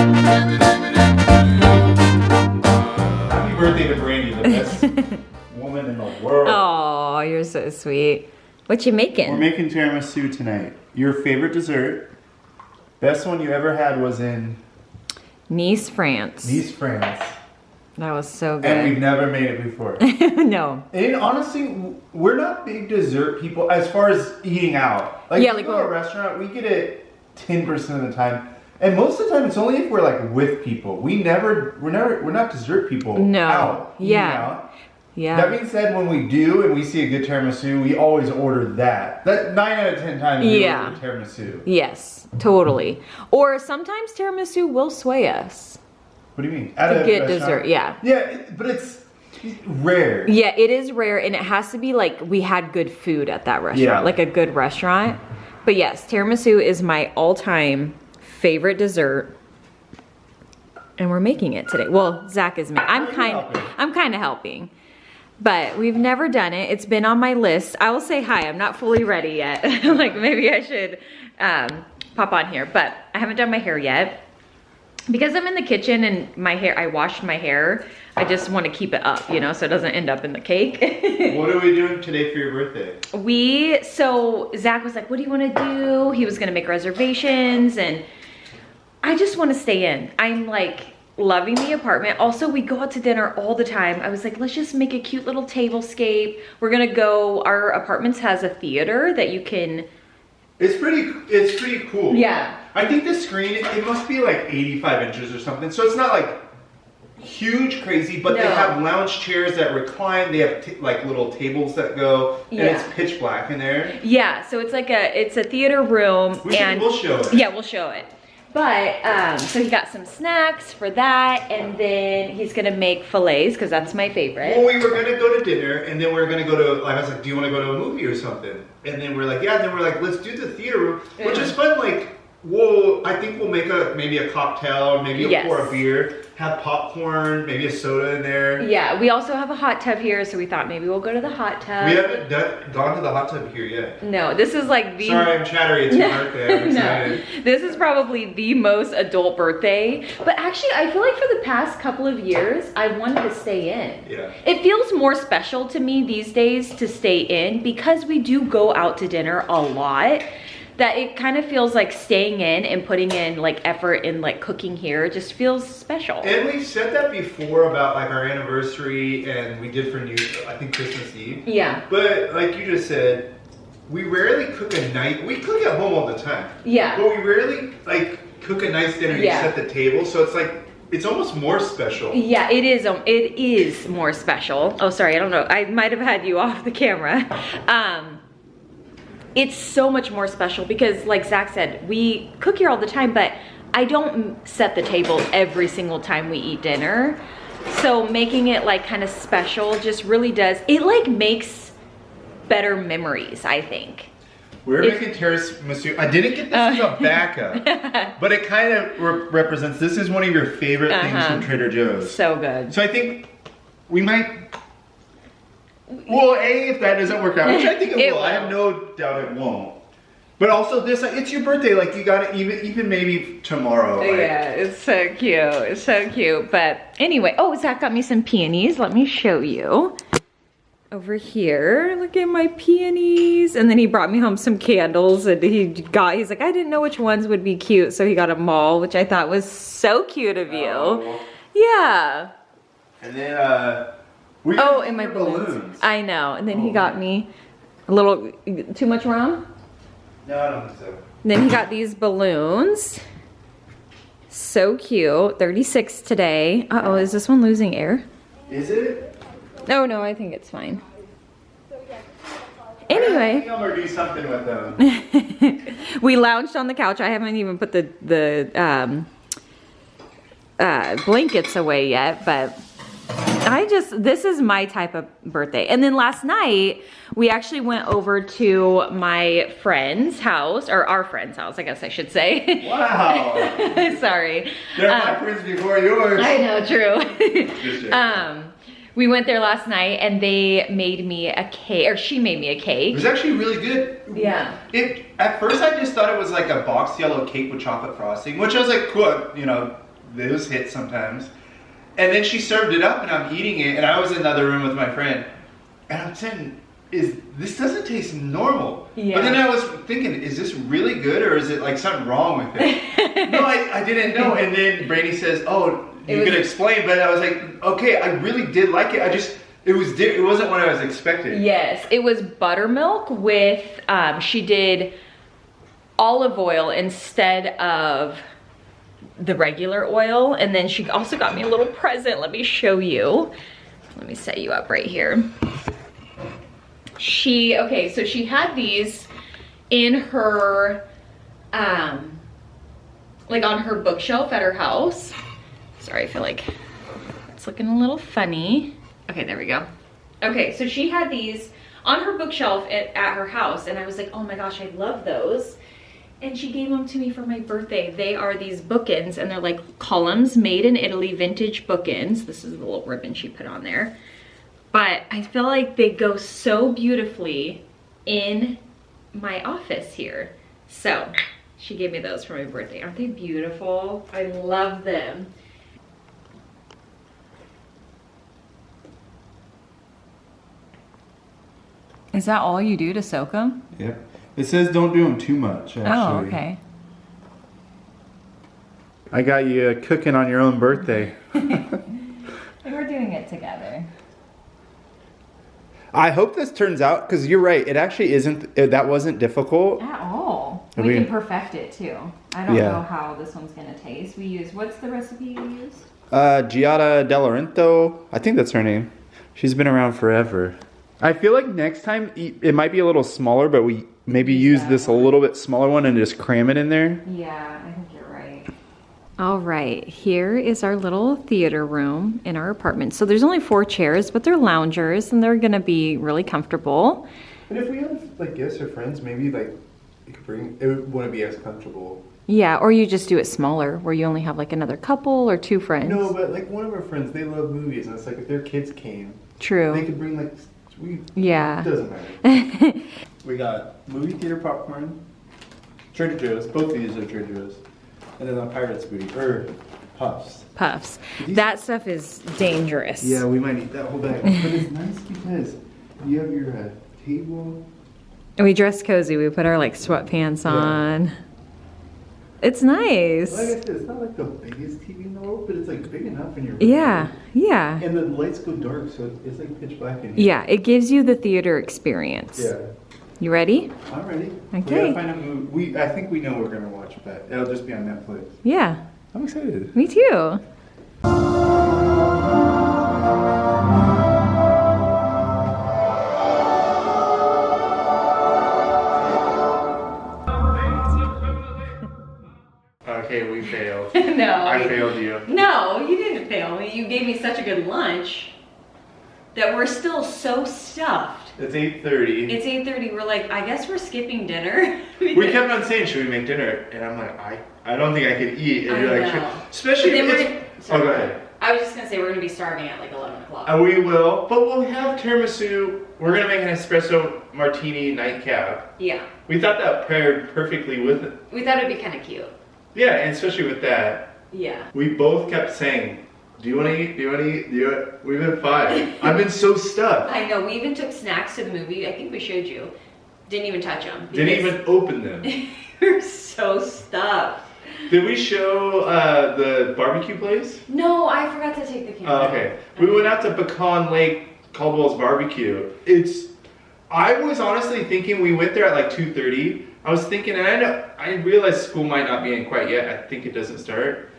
Happy birthday to Brandy, the best woman in the world. Oh, you're so sweet. What you making? We're making tiramisu tonight. Your favorite dessert. Best one you ever had was in Nice, France. Nice, France. That was so good. And we've never made it before. No. And honestly, we're not big dessert people as far as eating out. Like, Yeah, we like go to a restaurant, we get it 10% of the time. And most of the time, it's only if we're like with people. We're not dessert people. No. Out, eating Yeah. out. Yeah. That being said, when we do and we see a good tiramisu, we always order that. That 9 out of 10 times we order tiramisu. Yes, totally. Or sometimes tiramisu will sway us. What do you mean? To get dessert, yeah. Yeah, but it's rare. Yeah, it is rare, and it has to be like we had good food at that restaurant, like a good restaurant. But yes, tiramisu is my all-time favorite dessert. And we're making it today. Well, Zach is making. I'm kind of helping. But we've never done it. It's been on my list. I will say hi. I'm not fully ready yet. Like maybe I should pop on here. But I haven't done my hair yet. Because I'm in the kitchen and my hair, I washed my hair. I just want to keep it up, you know, so it doesn't end up in the cake. What are we doing today for your birthday? So Zach was like, what do you want to do? He was going to make reservations and I just want to stay in. I'm like loving the apartment. Also, we go out to dinner all the time. I was like, let's just make a cute little tablescape. We're going to go, our apartment has a theater that you can. It's pretty cool. Yeah. I think the screen, it must be like 85 inches or something. So it's not like huge crazy, but they have lounge chairs that recline. They have like little tables that go, and it's pitch black in there. Yeah, so it's like it's a theater room. We'll show it. Yeah, we'll show it. But, so he got some snacks for that, and then he's gonna make fillets, because that's my favorite. Well, we were gonna go to dinner, and then we were gonna go to, like, I was like, do you wanna go to a movie or something? And then we're like, yeah, and then we're like, let's do the theater room, which is fun, like, I think we'll make maybe a cocktail, or maybe pour a beer, have popcorn, maybe a soda in there. Yeah, we also have a hot tub here, so we thought maybe we'll go to the hot tub. We haven't gone to the hot tub here yet. No, this is like the... Sorry, I'm chattery, it's your birthday, I'm excited. No, this is probably the most adult birthday, but actually I feel like for the past couple of years, I wanted to stay in. Yeah. It feels more special to me these days to stay in because we do go out to dinner a lot. That it kind of feels like staying in and putting in like effort in like cooking here just feels special. And we've said that before about like our anniversary and we did for I think Christmas Eve. Yeah. But like you just said, we rarely cook a nice, we cook at home all the time. Yeah. But we rarely like cook a nice dinner and set the table. So it's like, it's almost more special. Yeah, it is more special. Oh, sorry, I don't know. I might have had you off the camera. It's so much more special because like Zach said, we cook here all the time, but I don't set the table every single time we eat dinner. So making it like kind of special just really does, it like makes better memories, I think. We're making tiramisu. I didn't get this as a backup, but it kind of represents, this is one of your favorite things from Trader Joe's. So good. So I think we might, well, if that doesn't work out, which I think it will. I have no doubt it won't. But also this, it's your birthday, like you got it even maybe tomorrow. Like. Yeah, it's so cute, it's so cute. But anyway, oh, Zach got me some peonies. Let me show you. Over here, look at my peonies. And then he brought me home some candles and he's like, I didn't know which ones would be cute. So he got them all, which I thought was so cute of you. Yeah. And then, and my balloons. I know. And then he got me a little, too much rum? No, I don't think so. And then he got these balloons. So cute. 36 today. Uh-oh, is this one losing air? Is it? Oh, no, I think it's fine. Anyway. I think I'm gonna do something with them. We lounged on the couch. I haven't even put the blankets away yet, but this is my type of birthday. And then last night, we actually went over to my friend's house, or our friend's house, I guess I should say. Wow. Sorry. They're my friends before yours. I know, true. We went there last night and they made me a cake, or she made me a cake. It was actually really good. Yeah. At first I just thought it was like a boxed yellow cake with chocolate frosting, which I was like, cool, you know, those hit sometimes. And then she served it up, and I'm eating it, and I was in another room with my friend, and I'm saying, this doesn't taste normal. Yeah. But then I was thinking, is this really good, or is it like something wrong with it? No, I didn't know. And then Brady says, oh, you can explain, but I was like, okay, I really did like it. It wasn't what I was expecting. Yes, it was buttermilk with, she did olive oil instead of the regular oil. And then she also got me a little present. Let me show you. Let me set you up right here. So she had these in her, like on her bookshelf at her house. Sorry, I feel like it's looking a little funny. Okay, there we go. Okay, so she had these on her bookshelf at her house, and I was like, oh my gosh, I love those. And she gave them to me for my birthday. They are these bookends, and they're like columns, made in Italy, vintage bookends. This is the little ribbon she put on there. But I feel like they go so beautifully in my office here. So she gave me those for my birthday. Aren't they beautiful? I love them. Is that all you do to soak them? Yep. It says don't do them too much, actually. Oh, okay. I got you cooking on your own birthday. We're doing it together. I hope this turns out, because you're right, it actually isn't, that wasn't difficult. At all. We can perfect it too. I don't know how this one's going to taste. What's the recipe you used? Giada De Laurento, I think that's her name. She's been around forever. I feel like next time, it might be a little smaller, but we maybe use this a little bit smaller one and just cram it in there. Yeah, I think you're right. All right, here is our little theater room in our apartment. So there's only 4 chairs, but they're loungers and they're gonna be really comfortable. And if we have like guests or friends, maybe like you could bring, it wouldn't be as comfortable. Yeah, or you just do it smaller where you only have like another couple or 2 friends. No, but like one of our friends, they love movies, and it's like if their kids came, true, they could bring like, it doesn't matter. We got movie theater popcorn, Trader Joe's, both of these are Trader Joe's. And then on Pirates booty, Puffs. Puffs. That stuff is dangerous. Yeah, we might eat that whole bag. But it's nice because you have your table. And we dress cozy. We put our like sweatpants on. It's nice. Like I said, it's not like the biggest TV in the world, but it's like big enough in your room. Yeah, yeah. And the lights go dark, so it's like pitch black in here. Yeah, it gives you the theater experience. Yeah. You ready? I'm ready. Okay. We gotta find a movie. I think we know what we're gonna watch, but it'll just be on Netflix. Yeah. I'm excited. Me too. Okay, we failed. No. I failed you. No, you didn't fail me. You gave me such a good lunch that we're still so stuffed. It's 8:30. It's 8:30. We're like, I guess we're skipping dinner. We kept on saying, should we make dinner? And I'm like, I don't think I could eat. And you're like, especially if it's... Oh, go ahead. I was just going to say, we're going to be starving at like 11 o'clock. We will, but we'll have tiramisu. We're going to make an espresso martini nightcap. Yeah. We thought that paired perfectly with it. We thought it'd be kind of cute. Yeah, and especially with that. Yeah. We both kept saying, do you want to eat? Do you want to eat? Do you want... We've been fine. I've been so stuffed. I know. We even took snacks to the movie. I think we showed you. Didn't even touch them. Didn't even open them. We're so stuffed. Did we show the barbecue place? No, I forgot to take the camera. Oh, okay. We went out to Pecan Lake Caldwell's Barbecue. I was honestly thinking we went there at like 2:30. I was thinking, and I realized school might not be in quite yet. I think it doesn't start.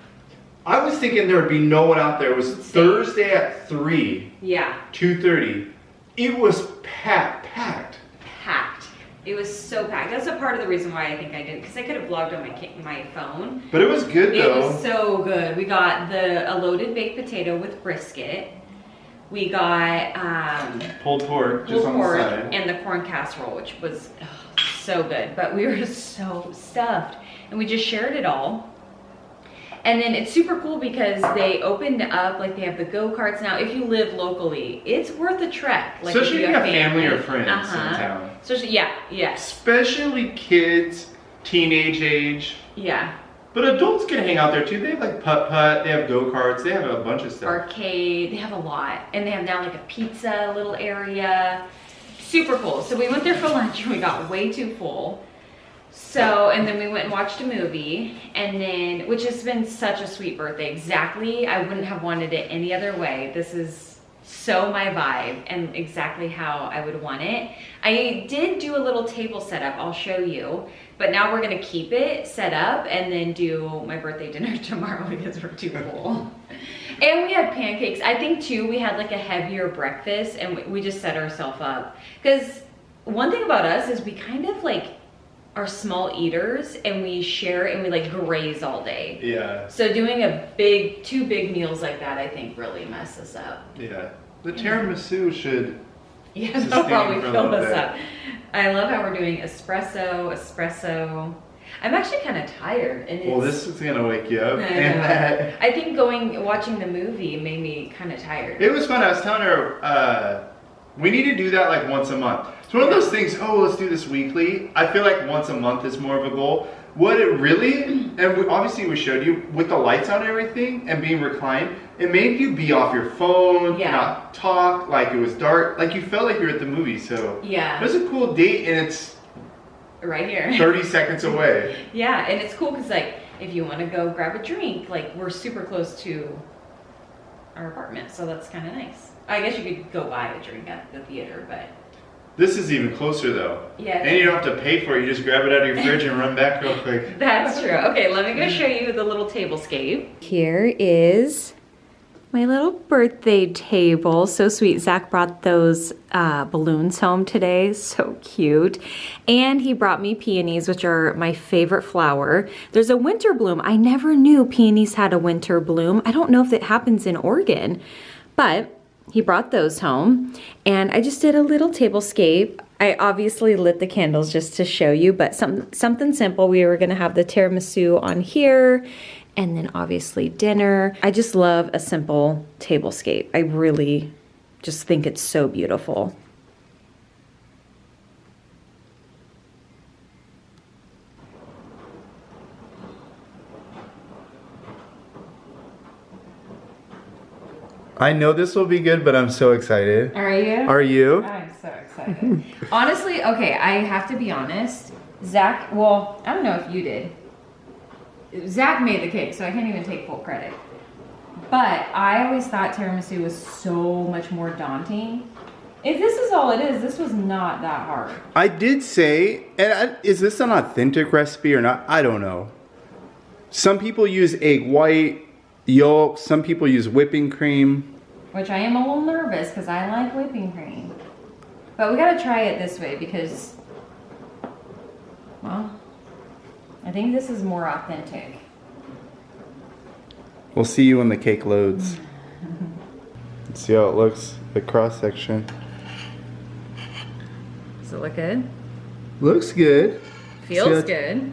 I was thinking there would be no one out there. It was Thursday at 3. Yeah. 2:30. It was packed. Packed. It was so packed. That's a part of the reason why I think I didn't, because I could have vlogged on my phone. But it was good though. It was so good. We got a loaded baked potato with brisket. We got pulled pork just on the side. And the corn casserole, which was so good. But we were so stuffed. And we just shared it all. And then it's super cool because they opened up, like they have the go-karts now. If you live locally, it's worth a trek. Like especially if you have family or friends in town. Especially, yeah. Especially kids, teenage age. Yeah. But adults can hang out there too. They have like putt-putt, they have go-karts, they have a bunch of stuff. Arcade, they have a lot. And they have now like a pizza little area. Super cool. So we went there for lunch and we got way too full. So, and then we went and watched a movie, and then, which has been such a sweet birthday. Exactly, I wouldn't have wanted it any other way. This is so my vibe and exactly how I would want it. I did do a little table setup, I'll show you, but now we're gonna keep it set up and then do my birthday dinner tomorrow because we're too full. And we had pancakes. I think too, we had like a heavier breakfast and we just set ourselves up. Because one thing about us is we kind of like are small eaters and we share and we like graze all day. Yeah. So doing two big meals like that, I think really mess us up. Yeah. The tiramisu should they'll probably fill us up. I love how we're doing espresso. I'm actually kind of tired. And well, this is gonna wake you up. I think watching the movie made me kind of tired. It was fun. I was telling her, we need to do that like once a month. It's one of those things, let's do this weekly. I feel like once a month is more of a goal. What it really, and obviously we showed you, with the lights on and everything and being reclined, it made you be off your phone, not talk, like it was dark, like you felt like you were at the movie, so. Yeah. It was a cool date and it's right here. 30 seconds away. Yeah, and it's cool because like, if you want to go grab a drink, like we're super close to our apartment, so that's kind of nice. I guess you could go buy a drink at the theater, but. This is even closer though. Yeah. And you don't have to pay for it, you just grab it out of your fridge and run back real quick. That's true. Okay, let me go show you the little tablescape. Here is my little birthday table. So sweet. Zach brought those balloons home today. So cute. And he brought me peonies, which are my favorite flower. There's a winter bloom. I never knew peonies had a winter bloom. I don't know if it happens in Oregon, but he brought those home, and I just did a little tablescape. I obviously lit the candles just to show you, but something simple. We were gonna have the tiramisu on here, and then obviously dinner. I just love a simple tablescape. I really just think it's so beautiful. I know this will be good, but I'm so excited. Are you? Are you? I'm so excited. Honestly, okay, I have to be honest. Zach, well, I don't know if you did. Zach made the cake, so I can't even take full credit. But I always thought tiramisu was so much more daunting. If this is all it is, this was not that hard. I did say, is this an authentic recipe or not? I don't know. Some people use egg white, yolk, some people use whipping cream. Which I am a little nervous because I like whipping cream. But we gotta try it this way because, well, I think this is more authentic. We'll see you when the cake loads. Let's see how it looks, the cross section. Does it look good? Looks good. Feels good.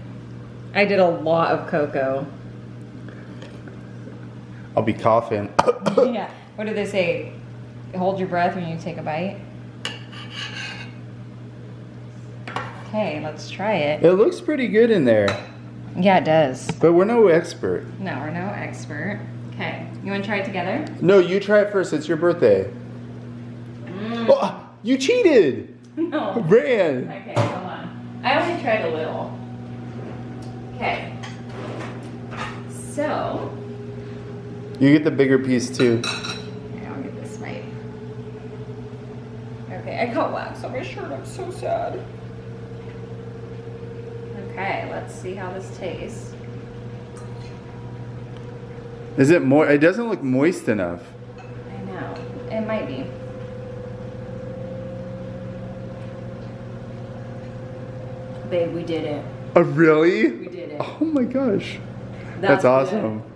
I did a lot of cocoa. I'll be coughing. Yeah. What do they say? Hold your breath when you take a bite. Okay, let's try it. It looks pretty good in there. Yeah, it does. But we're no expert. No, we're no expert. Okay, you want to try it together? No, you try it first. It's your birthday. Oh, you cheated. No. Ran. Okay, hold on. I only tried a little. Okay. So. You get the bigger piece too. Here, I'll get this bite. Okay, I got wax on my shirt. I'm so sad. Okay, let's see how this tastes. Is it more? It doesn't look moist enough. I know. It might be. Babe, we did it. Oh, really? We did it. Oh my gosh. That's awesome. Good.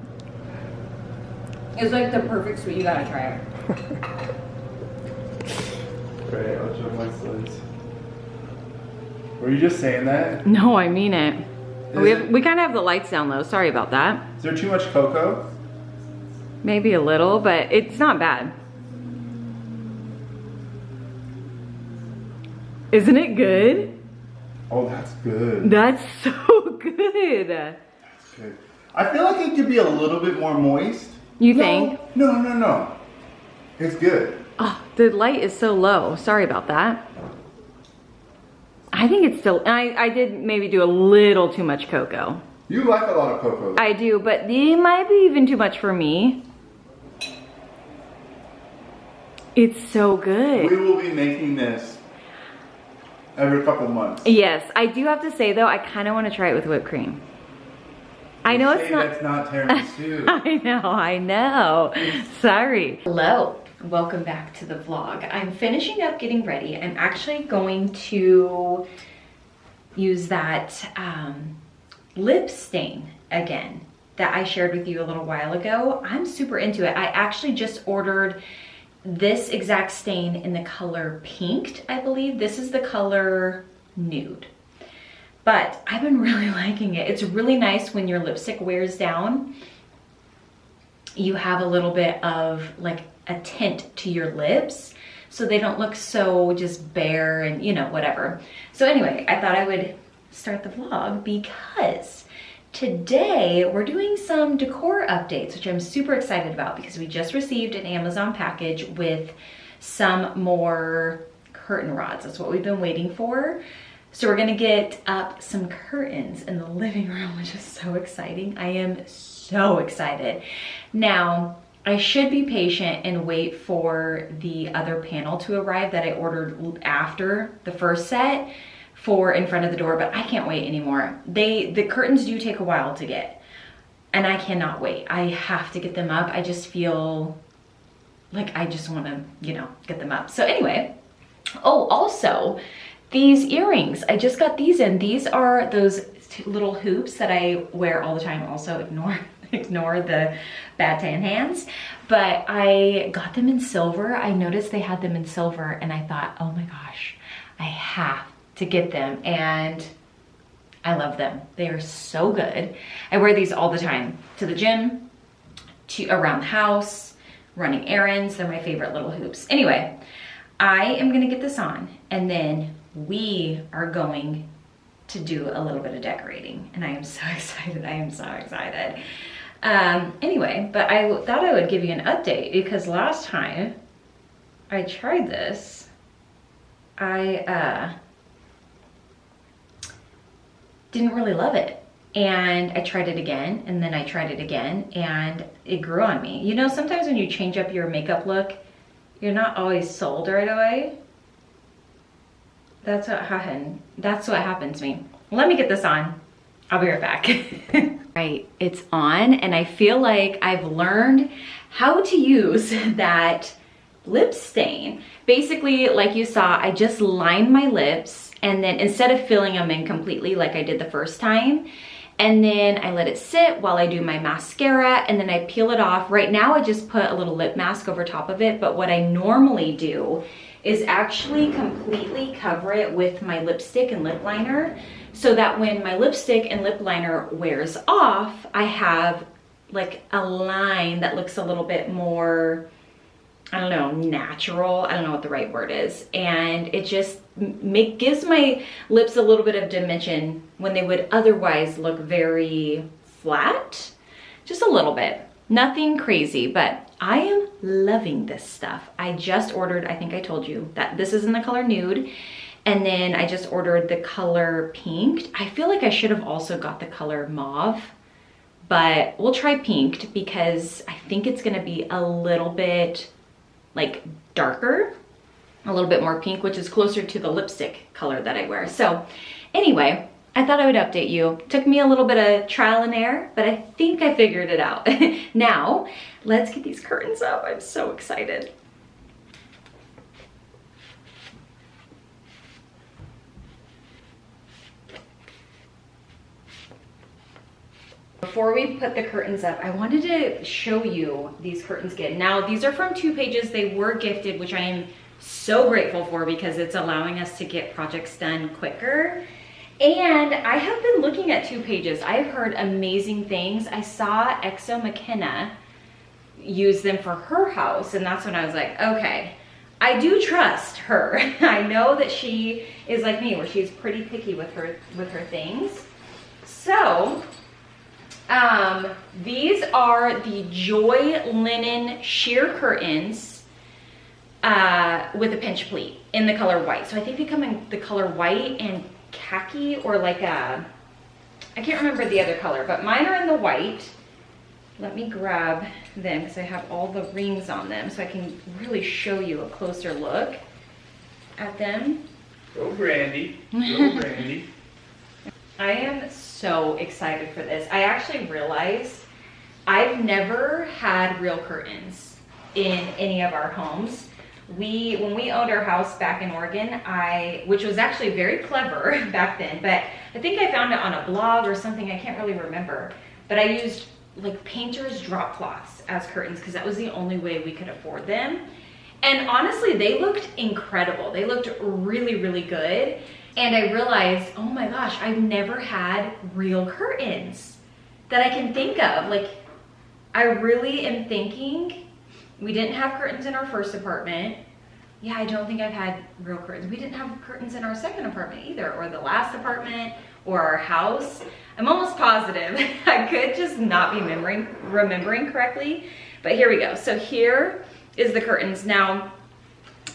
It's like the perfect sweet. You gotta try it. Right, I'll show my slides. Were you just saying that? No, I mean it. We kind of have the lights down low. Sorry about that. Is there too much cocoa? Maybe a little, but it's not bad. Isn't it good? Oh, that's good. That's so good. That's good. I feel like it could be a little bit more moist. You think? No. It's good. Oh, the light is so low. Sorry about that. I think it's still, I did maybe do a little too much cocoa. You like a lot of cocoa. I do, but it might be even too much for me. It's so good. We will be making this every couple months. Yes, I do have to say though, I kind of want to try it with whipped cream. I know it's not. That's not tiramisu. I know. Sorry. Hello, welcome back to the vlog. I'm finishing up getting ready. I'm actually going to use that lip stain again that I shared with you a little while ago. I'm super into it. I actually just ordered this exact stain in the color Pinked, I believe. This is the color Nude. But I've been really liking it. It's really nice when your lipstick wears down. You have a little bit of like a tint to your lips so they don't look so just bare and you know, whatever. So anyway, I thought I would start the vlog because today we're doing some decor updates, which I'm super excited about because we just received an Amazon package with some more curtain rods. That's what we've been waiting for. So we're gonna get up some curtains in the living room, which is so exciting. I am so excited. Now, I should be patient and wait for the other panel to arrive that I ordered after the first set for in front of the door, but I can't wait anymore. The curtains do take a while to get, and I cannot wait. I have to get them up. I just feel like I just wanna, you know, get them up. So anyway, oh, also, these earrings, I just got these in. These are those little hoops that I wear all the time. Also ignore the bad tan hands. But I got them in silver. I noticed they had them in silver and I thought, oh my gosh, I have to get them. And I love them. They are so good. I wear these all the time to the gym, to around the house, running errands. They're my favorite little hoops. Anyway, I am gonna get this on and then we are going to do a little bit of decorating and I am so excited. I am so excited. Anyway, but I thought I would give you an update because last time I tried this, I didn't really love it. And I tried it again and then I tried it again and it grew on me. You know, sometimes when you change up your makeup look, you're not always sold right away. That's what happened. That's what happened to me. Let me get this on. I'll be right back. Right, it's on and I feel like I've learned how to use that lip stain. Basically, like you saw, I just lined my lips and then instead of filling them in completely like I did the first time, and then I let it sit while I do my mascara and then I peel it off. Right now I just put a little lip mask over top of it, but what I normally do is actually completely cover it with my lipstick and lip liner so that when my lipstick and lip liner wears off, I have like a line that looks a little bit more, I don't know, natural. I don't know what the right word is. And it just gives my lips a little bit of dimension when they would otherwise look very flat, just a little bit. Nothing crazy, but I am loving this stuff. I just ordered, I think I told you that this is in the color Nude. And then I just ordered the color Pinked. I feel like I should have also got the color Mauve, but we'll try Pinked because I think it's gonna be a little bit like darker, a little bit more pink, which is closer to the lipstick color that I wear. So anyway, I thought I would update you. Took me a little bit of trial and error, but I think I figured it out. Now, let's get these curtains up. I'm so excited. Before we put the curtains up, I wanted to show you these curtains again. Now, these are from 2 Pages. They were gifted, which I am so grateful for because it's allowing us to get projects done quicker. And I have been looking at 2 Pages. I've heard amazing things. I saw Exo McKenna use them for her house, and that's when I was like, okay, I do trust her. I know that she is like me, where she's pretty picky with her things. So These are the Joy Linen Sheer Curtains with a pinch pleat in the color white. So I think they come in the color white and khaki, or like a, I can't remember the other color, but mine are in the white. Let me grab them because I have all the rings on them so I can really show you a closer look at them. Go Brandy, go Brandy. I am so excited for this. I actually realized I've never had real curtains in any of our homes. When we owned our house back in Oregon, which was actually very clever back then, but I think I found it on a blog or something, I can't really remember. But I used like painter's drop cloths as curtains because that was the only way we could afford them. And honestly, they looked incredible. They looked really, really good. And I realized, oh my gosh, I've never had real curtains that I can think of. Like, I really am thinking, we didn't have curtains in our first apartment. Yeah, I don't think I've had real curtains. We didn't have curtains in our second apartment either, or the last apartment, or our house. I'm almost positive. I could just not be remembering correctly, but here we go. So here is the curtains. Now,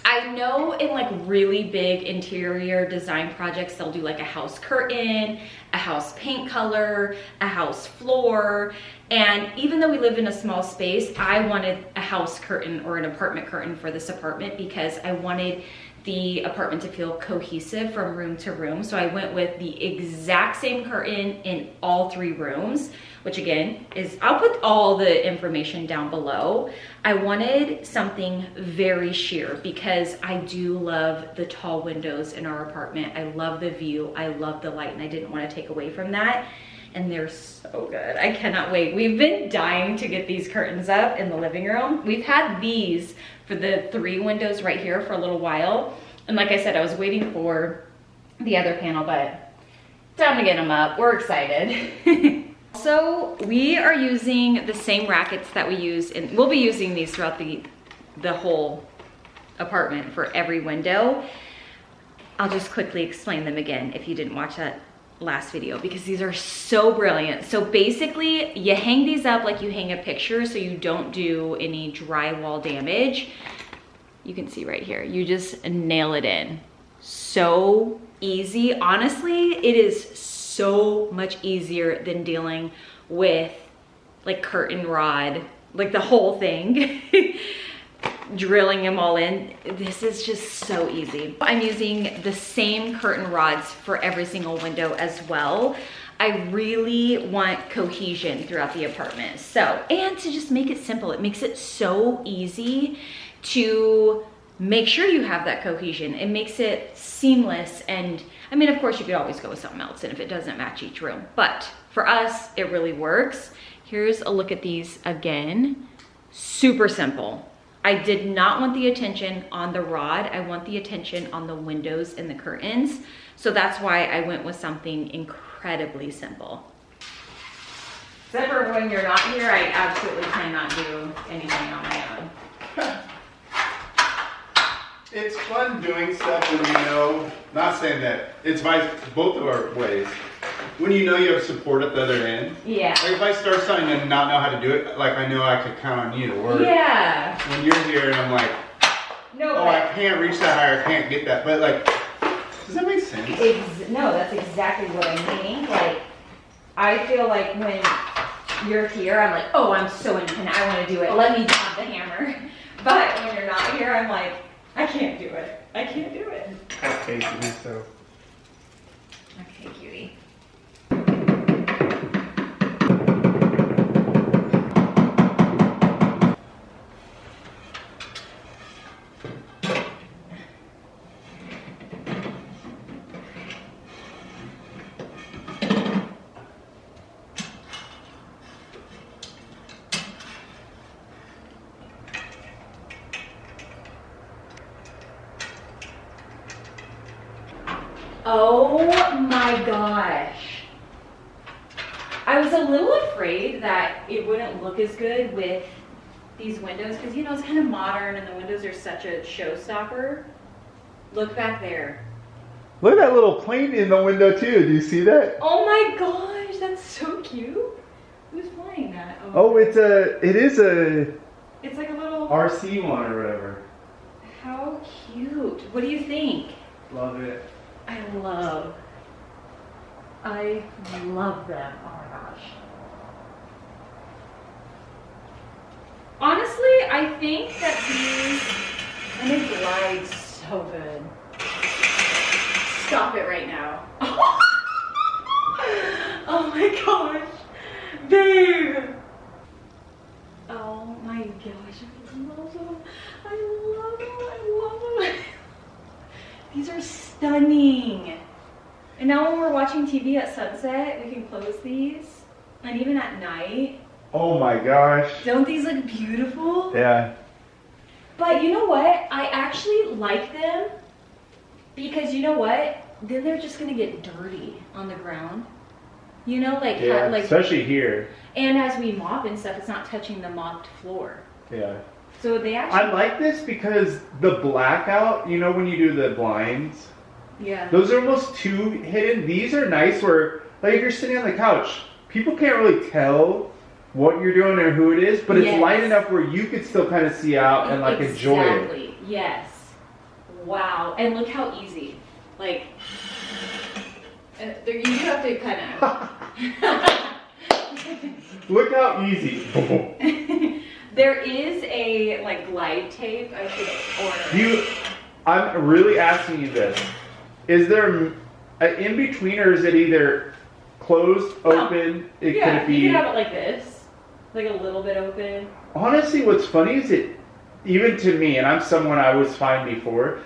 I know in like really big interior design projects, they'll do like a house curtain, a house paint color, a house floor. And even though we live in a small space, I wanted a house curtain or an apartment curtain for this apartment because I wanted the apartment to feel cohesive from room to room. So I went with the exact same curtain in all 3 rooms, which again is, I'll put all the information down below. I wanted something very sheer because I do love the tall windows in our apartment. I love the view, I love the light, and I didn't want to take away from that. And they're so good. I cannot wait. We've been dying to get these curtains up in the living room. We've had these for the 3 windows right here for a little while. And like I said, I was waiting for the other panel, but time to get them up. We're excited. So we are using the same rackets that we use, and we'll be using these throughout the whole apartment for every window. I'll just quickly explain them again if you didn't watch that last video, because these are so brilliant. So basically you hang these up like you hang a picture so you don't do any drywall damage. You can see right here, you just nail it in. So easy. Honestly, it is so much easier than dealing with like curtain rod, like the whole thing. Drilling them all in. This is just so easy. I'm using the same curtain rods for every single window as well. I really want cohesion throughout the apartment. So, and to just make it simple, it makes it so easy to make sure you have that cohesion. It makes it seamless. And I mean, of course you could always go with something else and if it doesn't match each room, but for us, it really works. Here's a look at these again. Super simple. I did not want the attention on the rod. I want the attention on the windows and the curtains. So that's why I went with something incredibly simple. Except for when you're not here, I absolutely cannot do anything on my own. It's fun doing stuff when you know, not saying that, it's both of our ways. When you know you have support at the other end. Yeah. Like if I start something and not know how to do it, like I know I could count on you. Or yeah. When you're here and I'm like, no, oh, I can't reach that higher, I can't get that. But like, does that make sense? No, that's exactly what I'm meaning. Like, I feel like when you're here, I'm like, oh, I'm so independent, I want to do it. Let me have the hammer. But when you're not here, I'm like, I can't do it. I can't do it. Okay, so. Okay, cutie. Oh my gosh. I was a little afraid that it wouldn't look as good with these windows because, you know, it's kind of modern and the windows are such a showstopper. Look back there. Look at that little plane in the window too. Do you see that? Oh my gosh, that's so cute. Oh, it is a It's like a little... RC one or whatever. How cute. What do you think? Love it. I love them. Oh my gosh. Honestly, I think that these, and they glide so good. Stop it right now. Oh my gosh. Babe. Oh my gosh. I love them. I love them. I love them. These are stunning. And now when we're watching TV at sunset, we can close these. And even at night. Oh my gosh. Don't these look beautiful? Yeah. But you know what? I actually like them because you know what? Then they're just gonna get dirty on the ground. You know, like, yeah, like especially here. And as we mop and stuff, it's not touching the mopped floor. Yeah. So they actually. I like this because the blackout, you know, when you do the blinds, Yeah. those are almost too hidden. These are nice where, like, if you're sitting on the couch, people can't really tell what you're doing or who it is, but it's light enough where you could still kind of see out and, like, enjoy it. Exactly. Yes. Wow. And look how easy. Like, you do have to kind of. Look how easy. There is a like glide tape I should order. I'm really asking you this. Is there an in between or is it either closed, open? Could it be? You can have it like this. Like a little bit open. Honestly, what's funny is even to me, and I'm someone I was fine before,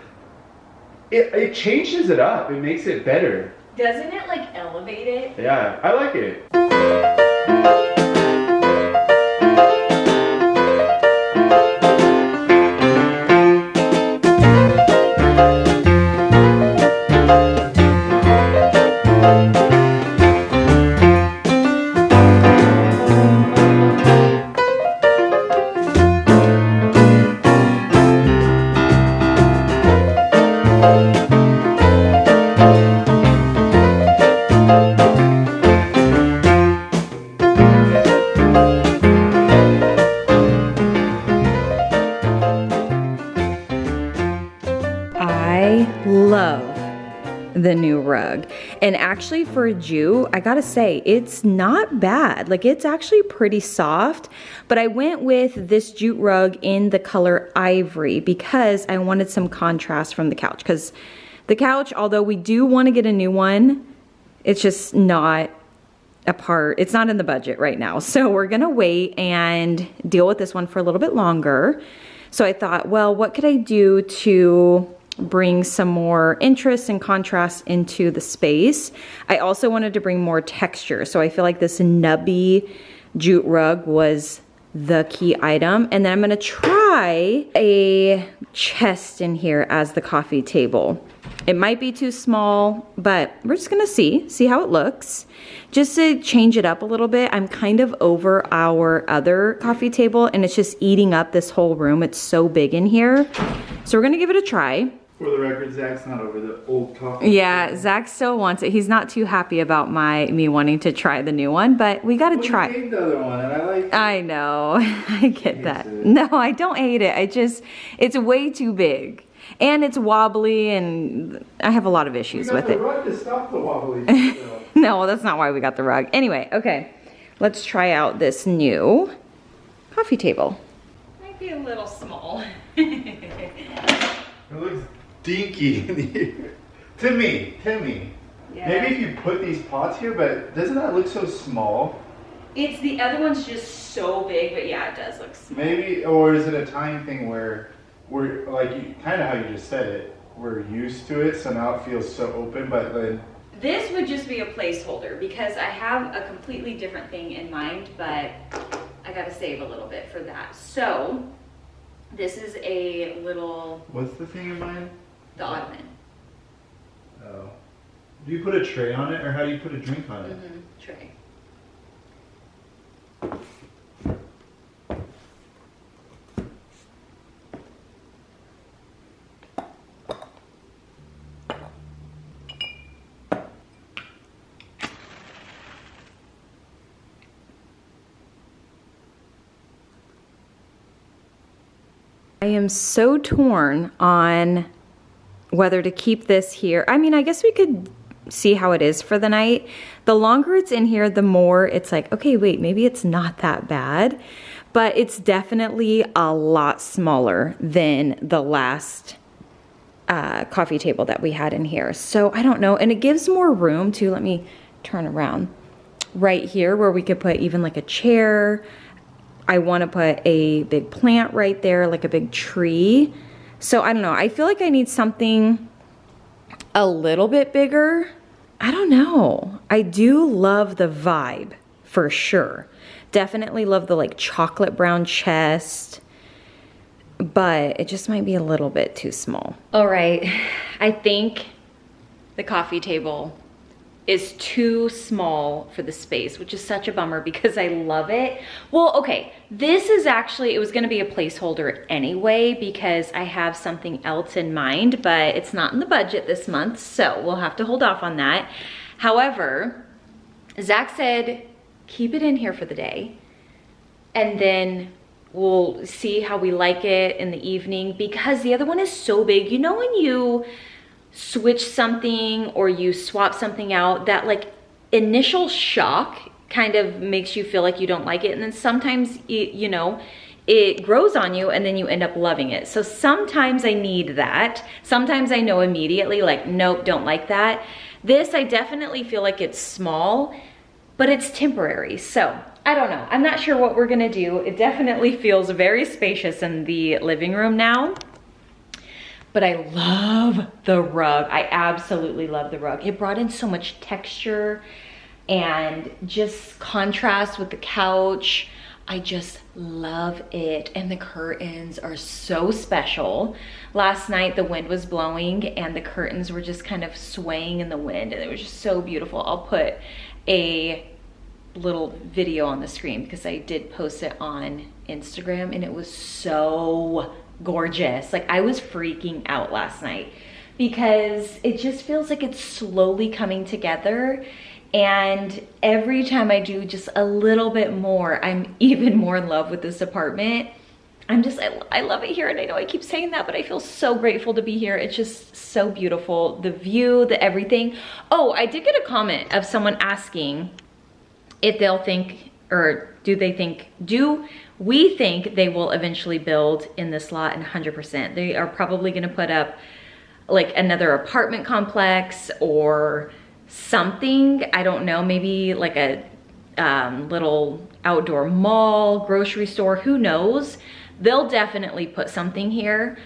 it changes it up. It makes it better. Doesn't it like elevate it? Yeah, I like it. The new rug. And actually for a jute, I gotta say, it's not bad. Like it's actually pretty soft, but I went with this jute rug in the color ivory because I wanted some contrast from the couch. Because the couch, although we do want to get a new one, it's just not it's not in the budget right now. So we're gonna wait and deal with this one for a little bit longer. So I thought, well, what could I do to bring some more interest and contrast into the space? I also wanted to bring more texture. So I feel like this nubby jute rug was the key item. And then I'm gonna try a chest in here as the coffee table. It might be too small, but we're just gonna see how it looks. Just to change it up a little bit, I'm kind of over our other coffee table and it's just eating up this whole room. It's so big in here. So we're gonna give it a try. For the record, Zach's not over the old coffee. Yeah, Zach still wants it. He's not too happy about me wanting to try the new one, but we gotta try. You hate the other one, and I like it. I know, I get that. No, I don't hate it. It's way too big. And it's wobbly, and I have a lot of issues with it. We got the rug to stop the wobbly. No, that's not why we got the rug. Anyway, okay, let's try out this new coffee table. Might be a little small. It looks dinky in here. To me. Yeah. Maybe if you put these pots here, but doesn't that look so small? It's the other one's just so big, but yeah, it does look small. Maybe, or is it a time thing where we're like, kind of how you just said it, we're used to it, so now it feels so open, but then. This would just be a placeholder because I have a completely different thing in mind, but I gotta save a little bit for that. So, this is a little. What's the thing in mind? The ottoman. Oh. Do you put a tray on it, or how do you put a drink on it? Tray. I am so torn on whether to keep this here. I mean, I guess we could see how it is for the night. The longer it's in here, the more it's like, okay, wait, maybe it's not that bad. But it's definitely a lot smaller than the last coffee table that we had in here. So I don't know. And it gives more room too. Let me turn around. Right here where we could put even like a chair. I want to put a big plant right there, like a big tree. So I don't know. I feel like I need something a little bit bigger. I don't know. I do love the vibe for sure. Definitely love the like chocolate brown chest, but it just might be a little bit too small. All right, I think the coffee table is too small for the space, which is such a bummer because I love it. Well, okay, this is actually, it was gonna be a placeholder anyway because I have something else in mind, but it's not in the budget this month, so we'll have to hold off on that. However, Zach said, keep it in here for the day, and then we'll see how we like it in the evening because the other one is so big. You know when you switch something or you swap something out, that like initial shock kind of makes you feel like you don't like it, and then sometimes you know, it grows on you and then you end up loving it. So sometimes I need that. Sometimes I know immediately like, nope, don't like that. This, I definitely feel like it's small, but it's temporary. So I don't know. I'm not sure what we're gonna do. It definitely feels very spacious in the living room now. But I love the rug. I absolutely love the rug. It brought in so much texture and just contrast with the couch. I just love it. And the curtains are so special. Last night the wind was blowing and the curtains were just kind of swaying in the wind, and it was just so beautiful. I'll put a little video on the screen because I did post it on Instagram, and it was so gorgeous. Like I was freaking out last night because it just feels like it's slowly coming together, and every time I do just a little bit more, I'm even more in love with this apartment. I love it here, and I know I keep saying that, but I feel so grateful to be here. It's just so beautiful. The view, the everything. Oh, I did get a comment of someone asking if they'll think, or do we think they will eventually build in this lot? And 100%. They are probably gonna put up like another apartment complex or something. I don't know, maybe like a little outdoor mall, grocery store, who knows? They'll definitely put something here,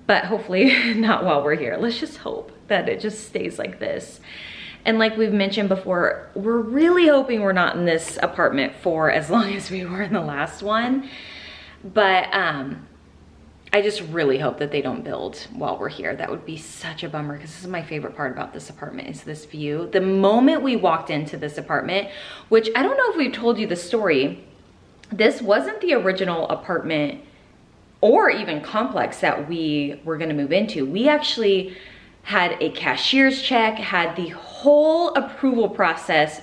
but hopefully not while we're here. Let's just hope that it just stays like this. And like we've mentioned before, we're really hoping we're not in this apartment for as long as we were in the last one. But I just really hope that they don't build while we're here. That would be such a bummer because this is my favorite part about this apartment, is this view. The moment we walked into this apartment, which I don't know if we've told you the story, this wasn't the original apartment or even complex that we were gonna move into. We actually had a cashier's check, had the whole approval process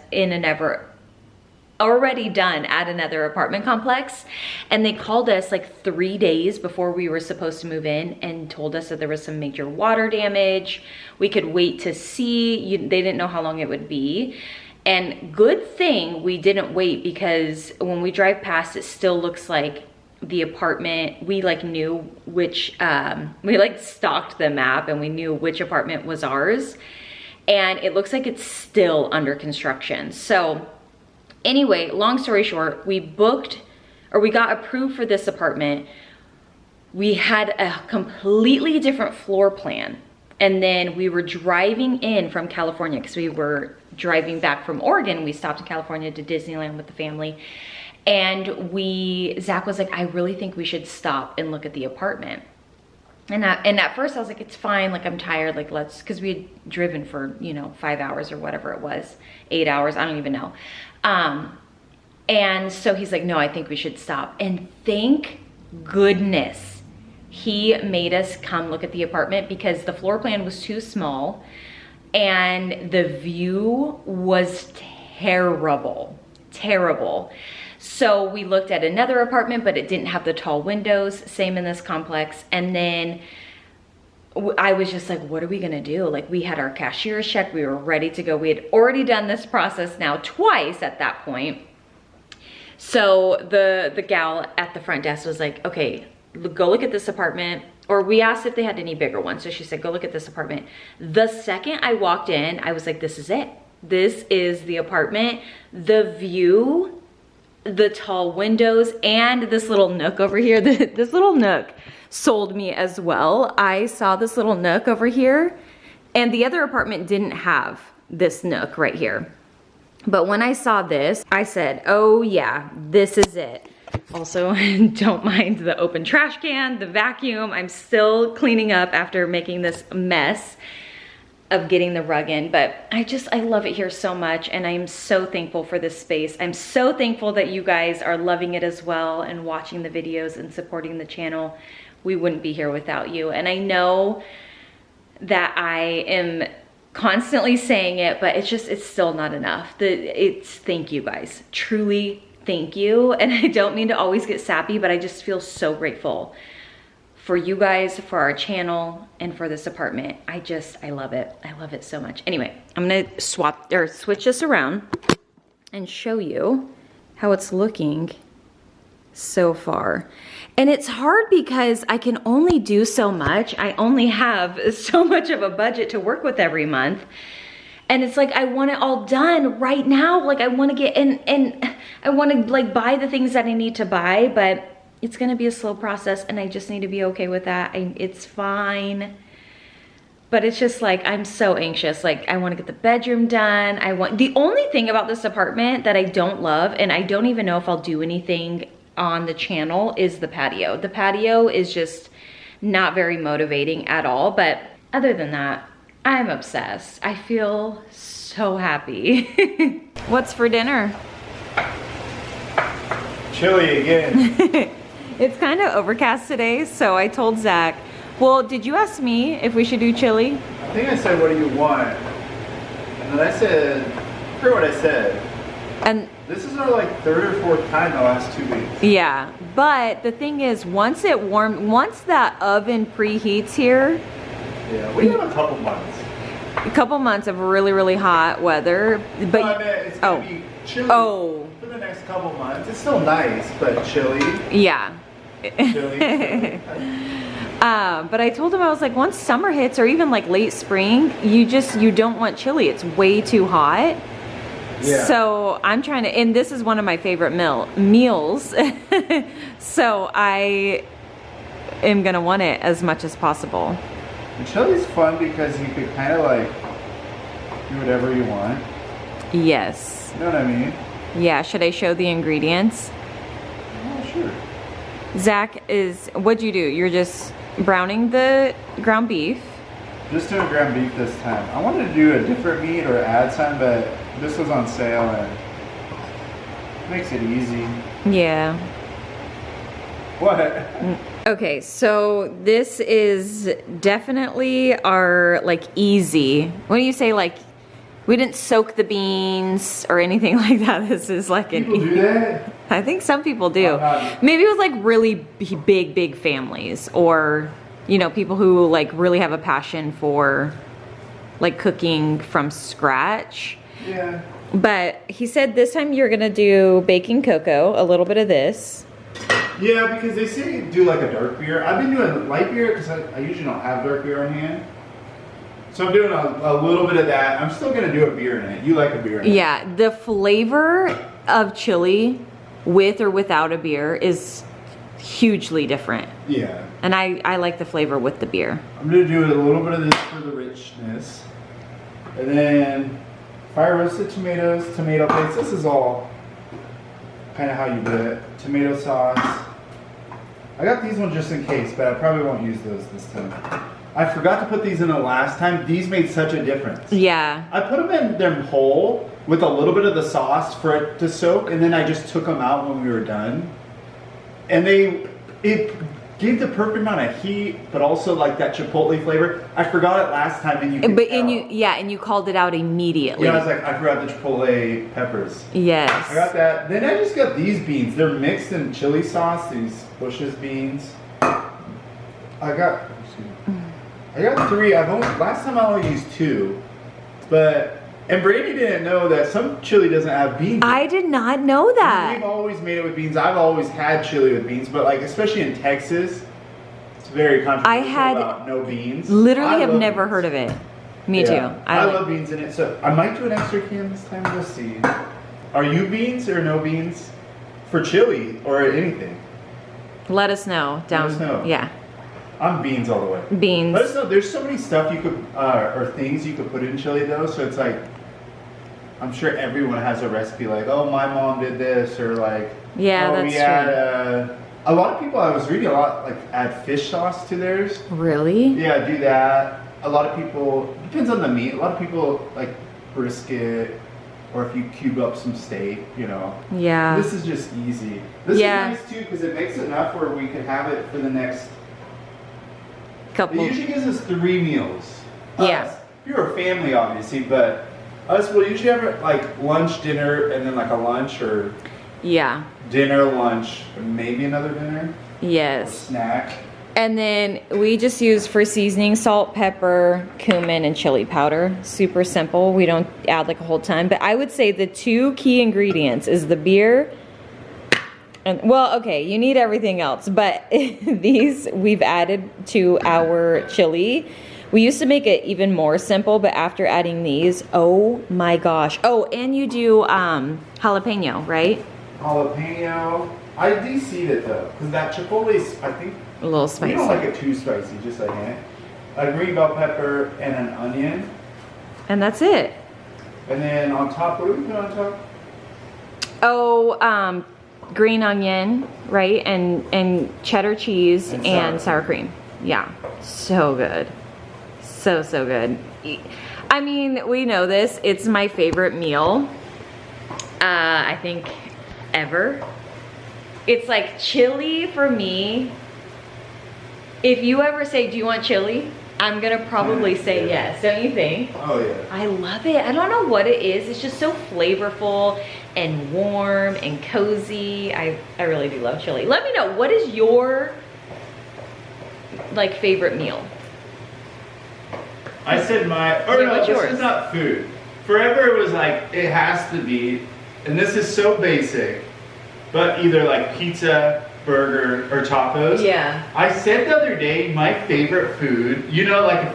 already done at another apartment complex. And they called us like 3 days before we were supposed to move in and told us that there was some major water damage. We could wait to see. They didn't know how long it would be. And good thing we didn't wait, because when we drive past, it still looks like the apartment, we like knew which, we like stalked the map and we knew which apartment was ours. And it looks like it's still under construction. So anyway, long story short, we got approved for this apartment. We had a completely different floor plan. And then we were driving in from California because we were driving back from Oregon. We stopped in California to Disneyland with the family. And Zach was like, I really think we should stop and look at the apartment. And at first I was like, it's fine, like I'm tired, like let's, because we had driven for, 5 hours or whatever it was, 8 hours, I don't even know. And so he's like, no, I think we should stop. And thank goodness he made us come look at the apartment, because the floor plan was too small and the view was terrible. So we looked at another apartment, but it didn't have the tall windows, same in this complex. And then I was just like, what are we gonna do? Like, we had our cashier's check, we were ready to go. We had already done this process now twice at that point. So the gal at the front desk was like, okay, go look at this apartment. Or we asked if they had any bigger ones. So she said, go look at this apartment. The second I walked in, I was like, this is it. This is the apartment. The view, the tall windows, and this little nook over here, this little nook sold me as well. I saw this little nook over here, and the other apartment didn't have this nook right here. But when I saw this, I said, oh yeah, this is it. Also, don't mind the open trash can, the vacuum. I'm still cleaning up after making this mess of getting the rug in, but I love it here so much, and I'm so thankful for this space. I'm so thankful that you guys are loving it as well and watching the videos and supporting the channel. We wouldn't be here without you. And I know that I am constantly saying it, but it's still not enough. Thank you guys, truly thank you. And I don't mean to always get sappy, but I just feel so grateful for you guys, for our channel, and for this apartment. I love it. I love it so much. Anyway, I'm gonna switch this around and show you how it's looking so far. And it's hard because I can only do so much. I only have so much of a budget to work with every month. And it's like, I want it all done right now. Like, I want to get in, and I want to like buy the things that I need to buy, but it's going to be a slow process, and I just need to be okay with that. It's fine. But it's just like, I'm so anxious. Like, I want to get the bedroom done. The only thing about this apartment that I don't love, and I don't even know if I'll do anything on the channel, is the patio. The patio is just not very motivating at all. But other than that, I'm obsessed. I feel so happy. What's for dinner? Chili again. It's kind of overcast today, so I told Zach, well, did you ask me if we should do chili? I think I said, what do you want? And then I said, I forget what I said. And this is our like third or fourth time the last 2 weeks. Yeah, but the thing is, once that oven preheats here. Yeah, we have a couple months. A couple months of really, really hot weather. But no, I mean, it's gonna be chilly for the next couple months. It's still nice, but chilly. Yeah. Chilly. But I told him, I was like, once summer hits, or even like late spring, you don't want chili. It's way too hot. Yeah. So I'm trying to, and this is one of my favorite meals. So I am gonna want it as much as possible. And chili's fun because you could kind of like do whatever you want. Yes. You know what I mean? Yeah, should I show the ingredients? Oh, sure. Zach what'd you do? You're just browning the ground beef. Just doing ground beef this time. I wanted to do a different meat or add some, but this was on sale and it makes it easy. Yeah. What? Okay, so this is definitely our like easy. What do you say, like, we didn't soak the beans or anything like that. This is like people do that? I think some people do. Maybe it was like really big families, or you know, people who like really have a passion for like cooking from scratch. Yeah. But he said this time you're gonna do baking cocoa, a little bit of this. Yeah, because they say do like a dark beer. I've been doing light beer because I usually don't have dark beer on hand. So I'm doing a little bit of that. I'm still gonna do a beer in it. You like a beer in it? Yeah, the flavor of chili with or without a beer is hugely different. Yeah. And I like the flavor with the beer. I'm gonna do a little bit of this for the richness. And then fire roasted tomatoes, tomato paste. This is all kind of how you do it. Tomato sauce. I got these ones just in case, but I probably won't use those this time. I forgot to put these in the last time. These made such a difference. Yeah. I put them in them whole with a little bit of the sauce for it to soak, and then I just took them out when we were done. And gave the perfect amount of heat, but also like that chipotle flavor. I forgot it last time, and you could tell. And you called it out immediately. Yeah, I was like, I forgot the chipotle peppers. Yes. I got that. Then I just got these beans. They're mixed in chili sauce. These Bush's beans. I got 3. Last time I only used 2, and Brady didn't know that some chili doesn't have beans. I did not know that. We've always made it with beans. I've always had chili with beans, but like especially in Texas, it's very controversial about no beans. Literally have never heard of it. Me too. I love beans in it, so I might do an extra can this time. Let's see. Are you beans or no beans for chili or anything? Let us know down. Let us know. Yeah. I'm beans all the way. Beans. Let us know. There's so many stuff you could or things you could put in chili though, so it's like. I'm sure everyone has a recipe like, oh, my mom did this, or like, yeah, oh, that's we add, a lot of people, I was reading a lot, like add fish sauce to theirs. Really? Yeah, do that. A lot of people, depends on the meat, a lot of people like brisket, or if you cube up some steak, you know. Yeah. This is just easy. This is nice too, because it makes enough where we can have it for the next couple. It usually gives us 3 meals. Yeah. If you're a family, obviously, but us will usually have like lunch, dinner, and then like a lunch or dinner, lunch, maybe another dinner. Yes. Or snack. And then we just use for seasoning salt, pepper, cumin, and chili powder. Super simple. We don't add like a whole ton. But I would say the 2 key ingredients is the beer. And well, okay, you need everything else. But these we've added to our chili. We used to make it even more simple, but after adding these, oh my gosh. Oh, and you do jalapeno, right? Jalapeno. I de-seed it though, because that chipotle is, I think, a little spicy. You don't like it too spicy, just like it. A green bell pepper and an onion. And that's it. And then on top, what do we put on top? Oh, green onion, right? And cheddar cheese and sour cream. Yeah, so good. So good. I mean, we know this. It's my favorite meal, I think, ever. It's like chili for me. If you ever say, do you want chili? I'm gonna probably say yes, don't you think? Oh yeah. I love it. I don't know what it is. It's just so flavorful and warm and cozy. I really do love chili. Let me know, what is your like favorite meal? I said this is not food. Forever it was like, it has to be, and this is so basic, but either like pizza, burger, or tacos. Yeah. I said the other day, my favorite food, you know, like,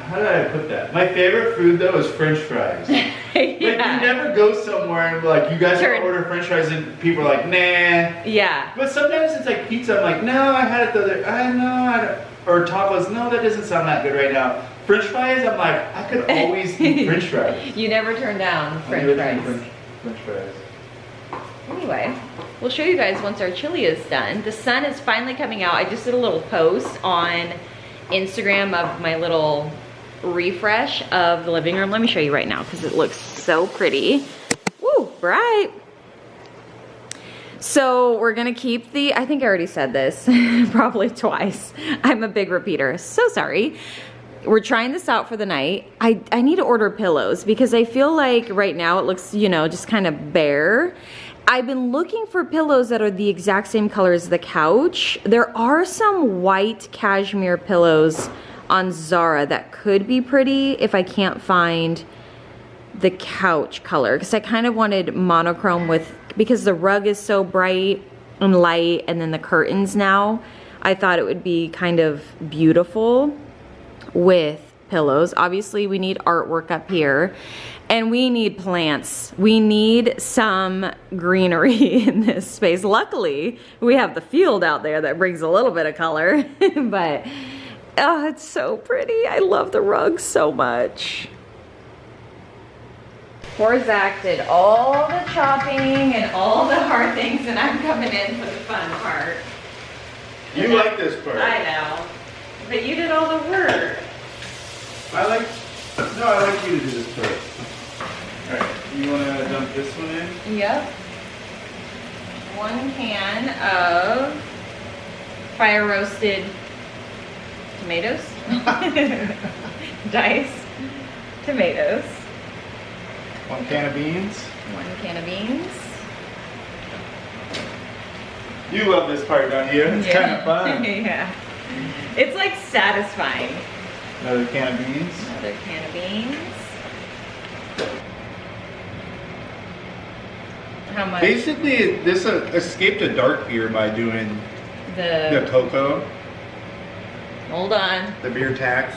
how did I put that? My favorite food though is French fries. Like you never go somewhere and like, you guys order French fries and people are like, nah. Yeah. But sometimes it's like pizza, I'm like, no, I had it the other, I don't. Or tacos, no, that doesn't sound that good right now. French fries, I'm like, I could always eat French fries. You never turn down French fries. French fries. Anyway, we'll show you guys once our chili is done. The sun is finally coming out. I just did a little post on Instagram of my little refresh of the living room. Let me show you right now because it looks so pretty. Woo, bright. So we're gonna keep the, I think I already said this probably twice. I'm a big repeater, so sorry. We're trying this out for the night. I need to order pillows because I feel like right now it looks, you know, just kind of bare. I've been looking for pillows that are the exact same color as the couch. There are some white cashmere pillows on Zara that could be pretty if I can't find the couch color, because I kind of wanted monochrome with, because the rug is so bright and light, and then the curtains now, I thought it would be kind of beautiful with pillows. Obviously we need artwork up here and we need plants. We need some greenery in this space. Luckily we have the field out there that brings a little bit of color, but oh, it's so pretty. I love the rug so much. Poor Zach did all the chopping and all the hard things, and I'm coming in for the fun part. You like this part. I know. But you did all the work. I like you to do this part. Alright, you want to dump this one in? Yep. 1 can of fire roasted tomatoes. Diced tomatoes. 1 can of beans. 1 can of beans. You love this part, don't you? It's kind of fun. Yeah. It's like satisfying. Another can of beans. Another can of beans. How much? Basically, this escaped a dark beer by doing the cocoa. Hold on. The beer tax.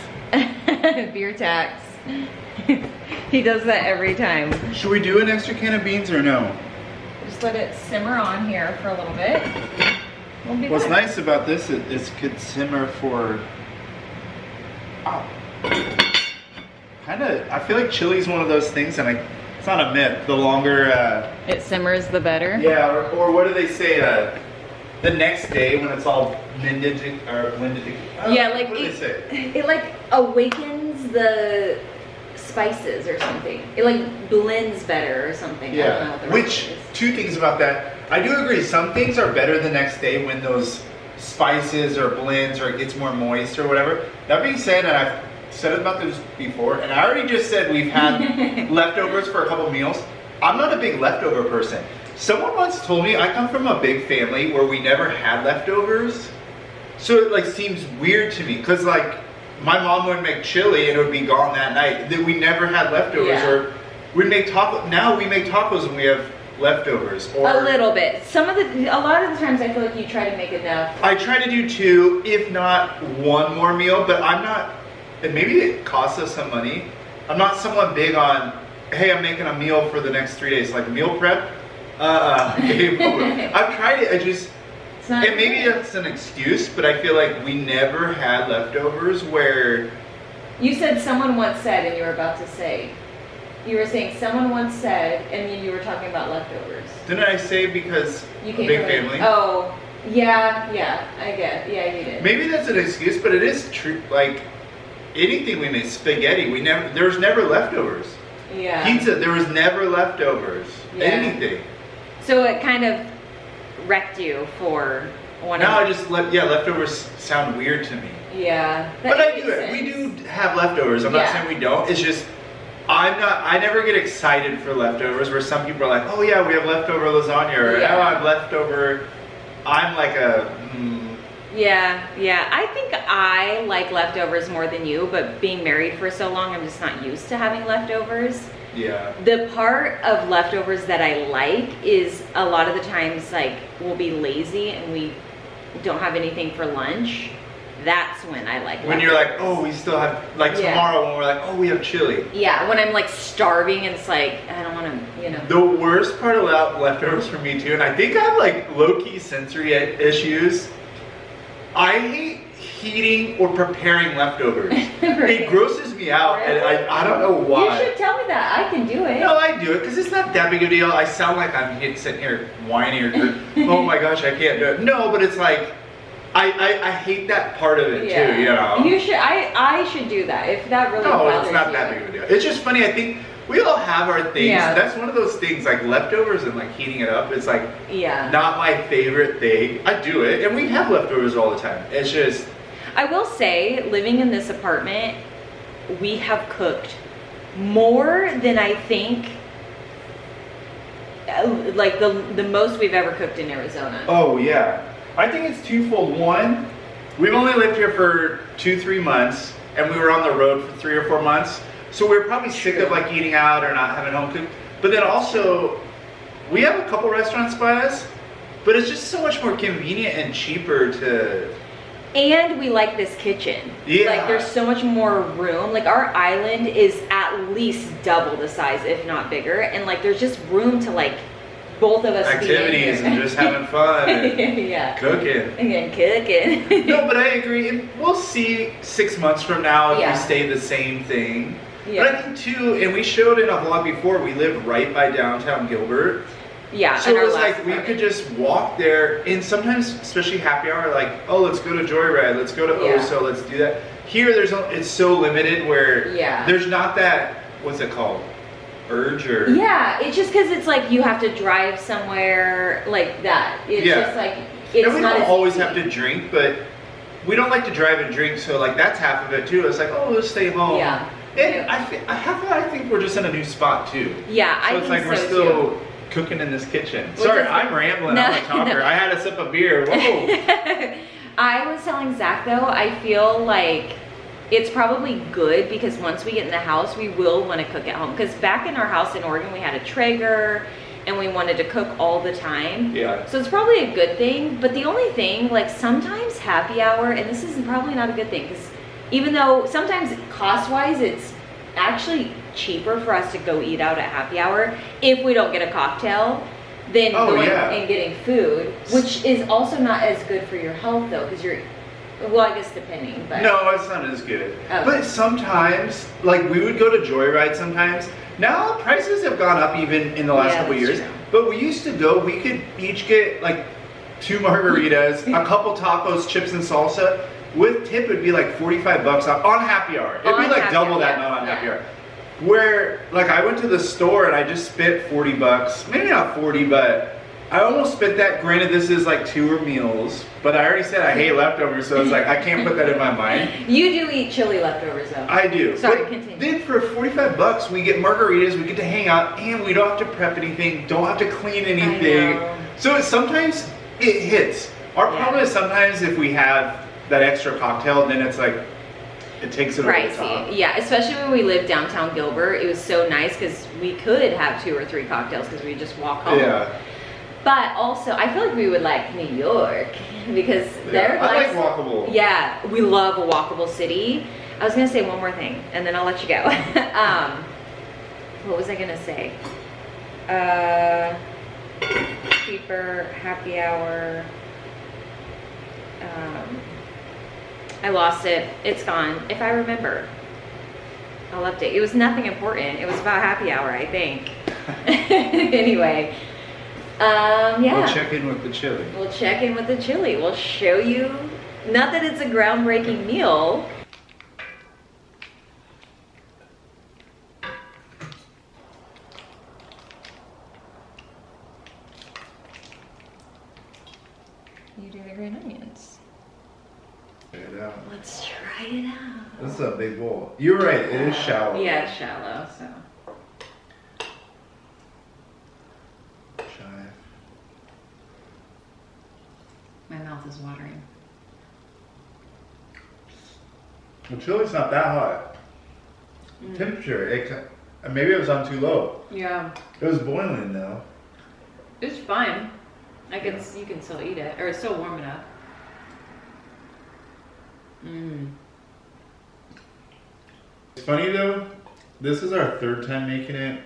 Beer tax. He does that every time. Should we do an extra can of beans or no? Just let it simmer on here for a little bit. What's nice about this is it could simmer for... kind of, I feel like chili's one of those things, and it's not a myth. The longer... it simmers, the better? Yeah, or what do they say? The next day when it's all blended yeah, like what do they say? It like awakens the spices or something. It like blends better or something. Yeah. I don't know what the Which, rest is. 2 things about that. I do agree, some things are better the next day when those spices or blends or it gets more moist or whatever. That being said, and I've said about this before, and I already just said we've had leftovers for a couple meals. I'm not a big leftover person. Someone once told me I come from a big family where we never had leftovers. So it like seems weird to me because like my mom would make chili and it would be gone that night. That we never had leftovers. Yeah. Or we make tacos. Now we make tacos and we have leftovers. Or a little bit. A lot of the times I feel like you try to make enough. I try to do 2, if not 1 more meal, but I'm not, and maybe it costs us some money. I'm not someone big on, hey, I'm making a meal for the next 3 days, like meal prep. I've tried it, and maybe that's an excuse, but I feel like we never had leftovers where... You said someone once said, and you were about to say. You were saying someone once said, and then you were talking about leftovers. Didn't I say because you a came big from family? Oh, yeah, I get. Yeah, you did. Maybe that's an excuse, but it is true. Like anything we make, spaghetti, there was never leftovers. Yeah. Pizza, there was never leftovers. Yeah. Anything. So it kind of wrecked you for one. Now leftovers sound weird to me. Yeah. But I do it. We do have leftovers. I'm not saying we don't. It's just I never get excited for leftovers where some people are like, oh yeah, we have leftover lasagna, or oh, I have leftover. I'm like Yeah. I think I like leftovers more than you, but being married for so long, I'm just not used to having leftovers. Yeah. The part of leftovers that I like is a lot of the times like we'll be lazy and we don't have anything for lunch. That's when I like when leftovers. You're like, oh, we still have, like tomorrow when we're like, oh, we have chili. Yeah, when I'm like starving and it's like, I don't want to, The worst part about leftovers for me too, and I think I have like low-key sensory issues. I hate heating or preparing leftovers. Right. It grosses me out, and I don't know why. You should tell me that. I can do it. No, I do it because it's not that big a deal. I sound like I'm sitting here whining or, oh my gosh, I can't do it. No, but it's like, I hate that part of it too, you know. You should, I should do that if that really bothers you. No, it's not that big of a deal. It's just funny, I think we all have our things. Yeah. That's one of those things, like leftovers and like heating it up. It's like not my favorite thing. I do it, and we have leftovers all the time. It's just... I will say, living in this apartment, we have cooked more than I think, like the most we've ever cooked in Arizona. Oh yeah. I think it's twofold. One, we've only lived here for 2-3 months, and we were on the road for 3 or 4 months. So we were probably sick of like eating out or not having home cooked. But then also, we have a couple restaurants by us, but it's just so much more convenient and cheaper to... And we like this kitchen. Yeah. Like there's so much more room. Like our island is at least double the size, if not bigger. And like there's just room to like both of us activities and just having fun and cooking. And cooking. No, but I agree. And we'll see 6 months from now if we stay the same thing. Yeah. But I think too, and we showed in a vlog before, we lived right by downtown Gilbert. Yeah. So it was like we could just walk there, and sometimes, especially happy hour, like, oh, let's go to Joyride, let's go to Oso, let's do that. Here, it's so limited where there's not that, what's it called? urge or? Yeah, it's just because it's like you have to drive somewhere like that. It's just like, it's and we not don't as always easy. have to drink, but we don't like to drive and drink, so like that's half of it too. It's like, oh, let's stay home. Yeah. And I think we're just in a new spot too. Yeah, So I it's think like we're so still too. cooking in this kitchen. Which Sorry, is- I'm rambling. No, I'm a talker. no. I had a sip of beer. Whoa. I was telling Zach though, I feel like it's probably good because once we get in the house, we will want to cook at home. Because back in our house in Oregon, we had a Traeger and we wanted to cook all the time. Yeah. So it's probably a good thing. But the only thing, like sometimes happy hour, and this is probably not a good thing because even though sometimes cost-wise, it's actually cheaper for us to go eat out at happy hour if we don't get a cocktail than going and getting food, which is also not as good for your health though, because you're, well, I guess depending, but. No, it's not as good. Okay. But sometimes, like we would go to Joyride sometimes. Now prices have gone up even in the last couple that's years. true. But we used to go, we could each get like 2 margaritas, a couple tacos, chips and salsa. With tip, it'd be like $45 on happy hour. It'd be like double that, not on happy hour. Where, like, I went to the store and I just spent $40. Maybe not 40, but I almost spent that. Granted, this is like 2 meals, but I already said I hate leftovers, so it's like I can't put that in my mind. You do eat chili leftovers though. I do. Sorry, but continue. then for $45, we get margaritas, we get to hang out, and we don't have to prep anything, don't have to clean anything. I know. So sometimes it hits. Our problem is sometimes if we have that extra cocktail, then it's like, it takes it over the top. Pricey, yeah, especially when we lived downtown Gilbert. It was so nice because we could have 2 or 3 cocktails because we just walk home. Yeah. But also, I feel like we would like New York because they're I like like walkable. Yeah, we love a walkable city. I was gonna say one more thing, and then I'll let you go. What was I gonna say? Cheaper, happy hour. I lost it. It's gone. If I remember, I'll update. It was nothing important. It was about happy hour, I think. Anyway, yeah. We'll check in with the chili. We'll check in with the chili. We'll show you, not that it's a groundbreaking meal. You do the green onions. Check it out. Let's try it out. This is a big bowl. You're right, it is shallow. Yeah, it's shallow, so. Chive. My mouth is watering. The chili's not that hot. Temperature, maybe it was on too low. Yeah, It was boiling though. it's fine. You can still eat it, or it's still warm enough. It's funny though, this is our 3rd time making it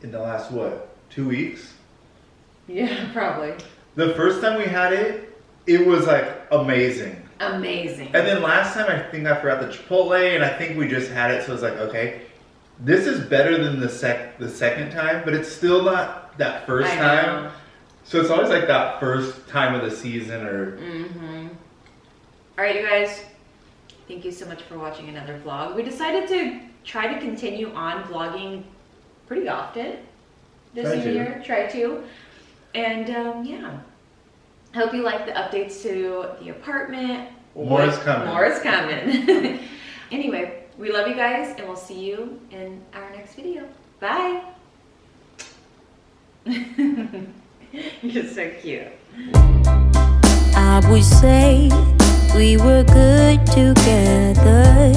in the last, what, 2 weeks? Yeah, probably. The first time we had it, it was like amazing. Amazing. And then last time I think I forgot the Chipotle and I think we just had it, so it's like, okay, this is better than the second time, but it's still not that first I time. know. So it's always like that first time of the season or... All right, you guys. Thank you so much for watching another vlog. We decided to try to continue on vlogging pretty often this new year. Try to. And yeah. Hope you like the updates to the apartment. More is coming. More is coming. Anyway, we love you guys and we'll see you in our next video. Bye. You're so cute. I would say we were good together.